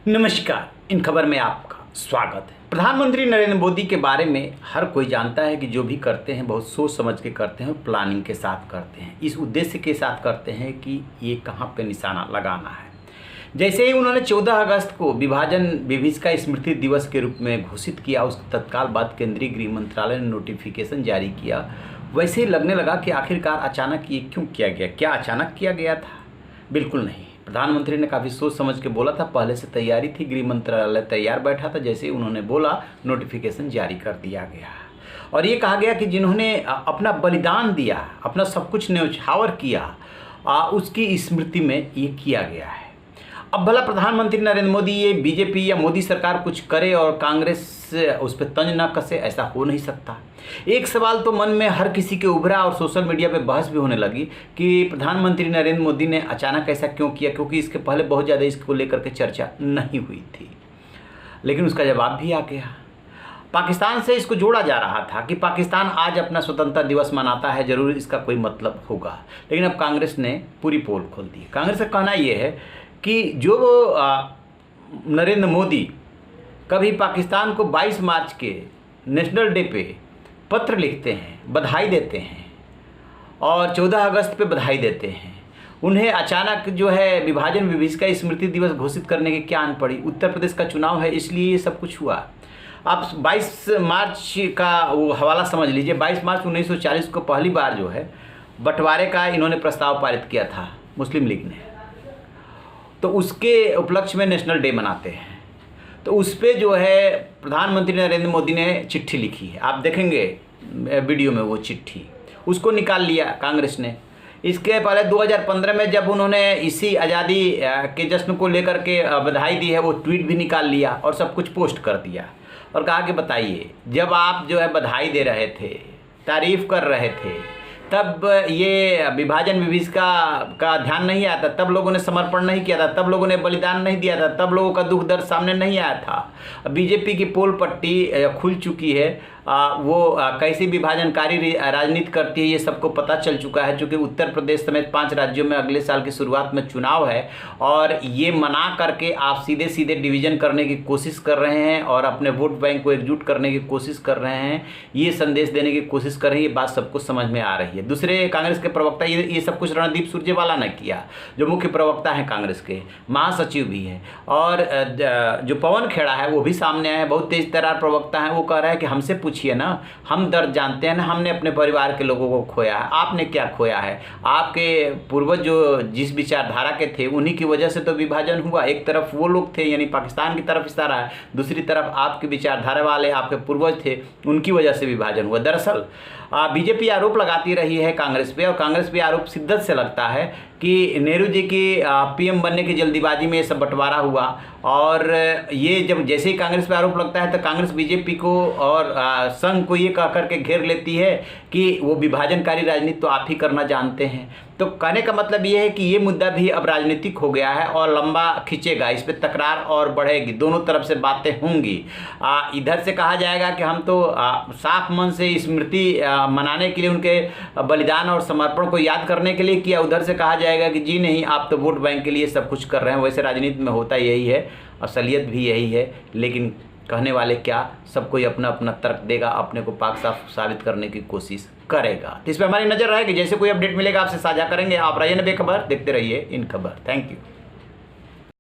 नमस्कार। इन खबर में आपका स्वागत है। प्रधानमंत्री नरेंद्र मोदी के बारे में हर कोई जानता है कि जो भी करते हैं बहुत सोच समझ के करते हैं और प्लानिंग के साथ करते हैं। इस उद्देश्य के साथ करते हैं कि ये कहाँ पे निशाना लगाना है। जैसे ही उन्होंने 14 अगस्त को विभीषिका स्मृति दिवस के रूप में घोषित किया, उसके तत्काल बाद केंद्रीय गृह मंत्रालय ने नोटिफिकेशन जारी किया। वैसे ही लगने लगा कि आखिरकार अचानक ये क्यों किया गया। क्या अचानक किया गया था? बिल्कुल नहीं। प्रधानमंत्री ने काफ़ी सोच समझ के बोला था। पहले से तैयारी थी, गृह मंत्रालय तैयार बैठा था। जैसे ही उन्होंने बोला, नोटिफिकेशन जारी कर दिया गया और ये कहा गया कि जिन्होंने अपना बलिदान दिया, अपना सब कुछ न्यौछावर किया, उसकी स्मृति में ये किया गया है। अब भला प्रधानमंत्री नरेंद्र मोदी ये बीजेपी या मोदी सरकार कुछ करे और कांग्रेस उस पर तंज न कसे, ऐसा हो नहीं सकता। एक सवाल तो मन में हर किसी के उभरा और सोशल मीडिया पे बहस भी होने लगी कि प्रधानमंत्री नरेंद्र मोदी ने अचानक ऐसा क्यों किया, क्योंकि इसके पहले बहुत ज़्यादा इसको लेकर के चर्चा नहीं हुई थी। लेकिन उसका जवाब भी आ गया। पाकिस्तान से इसको जोड़ा जा रहा था कि पाकिस्तान आज अपना स्वतंत्रता दिवस मनाता है, ज़रूर इसका कोई मतलब होगा। लेकिन अब कांग्रेस ने पूरी पोल खोल दी। कांग्रेस का कहना यह है कि जो नरेंद्र मोदी कभी पाकिस्तान को 22 मार्च के नेशनल डे पे पत्र लिखते हैं, बधाई देते हैं और 14 अगस्त पे बधाई देते हैं, उन्हें अचानक जो है विभीषिका स्मृति दिवस घोषित करने की क्या आन पड़ी। उत्तर प्रदेश का चुनाव है, इसलिए ये सब कुछ हुआ। आप 22 मार्च का वो हवाला समझ लीजिए। 22 मार्च 1940 को पहली बार जो है बंटवारे का इन्होंने प्रस्ताव पारित किया था मुस्लिम लीग ने, तो उसके उपलक्ष्य में नेशनल डे मनाते हैं। तो उस पर जो है प्रधानमंत्री नरेंद्र मोदी ने चिट्ठी लिखी है। आप देखेंगे वीडियो में वो चिट्ठी, उसको निकाल लिया कांग्रेस ने। इसके पहले 2015 में जब उन्होंने इसी आज़ादी के जश्न को लेकर के बधाई दी है, वो ट्वीट भी निकाल लिया और सब कुछ पोस्ट कर दिया और कहा कि बताइए, जब आप जो है बधाई दे रहे थे, तारीफ़ कर रहे थे, तब ये विभीषिका का ध्यान नहीं आया था, तब लोगों ने समर्पण नहीं किया था, तब लोगों ने बलिदान नहीं दिया था, तब लोगों का दुख दर्द सामने नहीं आया था। बीजेपी की पोल पट्टी खुल चुकी है। वो कैसी विभाजनकारी राजनीति करती है ये सबको पता चल चुका है। चूँकि उत्तर प्रदेश समेत 5 राज्यों में अगले साल की शुरुआत में चुनाव है और ये मना करके आप सीधे सीधे डिवीज़न करने की कोशिश कर रहे हैं और अपने वोट बैंक को एकजुट करने की कोशिश कर रहे हैं, ये संदेश देने की कोशिश कर रही है। ये बात सबको समझ में आ रही है। दूसरे कांग्रेस के प्रवक्ता, ये सब कुछ रणदीप सुरजेवाला ने किया, जो मुख्य प्रवक्ता हैं कांग्रेस के, महासचिव भी हैं, और जो पवन खेड़ा है वो भी सामने आया है, बहुत तेज तर्रार प्रवक्ता है। वो कह रहा है कि हमसे पूछिए ना, हम दर्द जानते हैं ना, हमने अपने परिवार के लोगों को खोया है, आपने क्या खोया है? आपके पूर्वज जो जिस विचारधारा के थे उन्हीं की वजह से तो विभाजन हुआ। एक तरफ वो लोग थे, यानी पाकिस्तान की तरफ इशारा है, दूसरी तरफ आपकी विचारधारा वाले आपके पूर्वज थे, उनकी वजह से विभाजन हुआ। दरअसल बीजेपी आरोप लगाती रही है कांग्रेस पे, और कांग्रेस पे आरोप शिद्दत से लगता है कि नेहरू जी की पीएम बनने की जल्दीबाजी में ये सब बंटवारा हुआ। और ये जब जैसे ही कांग्रेस पे आरोप लगता है तो कांग्रेस बीजेपी को और संघ को ये कह करके घेर लेती है कि वो विभाजनकारी राजनीति तो आप ही करना जानते हैं। तो कहने का मतलब ये है कि ये मुद्दा भी अब राजनीतिक हो गया है और लंबा खींचेगा, इस पर तकरार और बढ़ेगी, दोनों तरफ से बातें होंगी। इधर से कहा जाएगा कि हम तो साफ मन से स्मृति मनाने के लिए, उनके बलिदान और समर्पण को याद करने के लिए किया। उधर से कहा जाएगा कि जी नहीं, आप तो वोट बैंक के लिए सब कुछ कर रहे हैं। वैसे राजनीति में होता यही है, असलियत भी यही है। लेकिन कहने वाले क्या, सब कोई अपना अपना तर्क देगा, अपने को पाक साफ साबित करने की कोशिश करेगा। तो इस पर हमारी नज़र रहेगी। जैसे कोई अपडेट मिलेगा आपसे साझा करेंगे। आप रहिए ना बेखबर, देखते रहिए इन खबर। Thank you.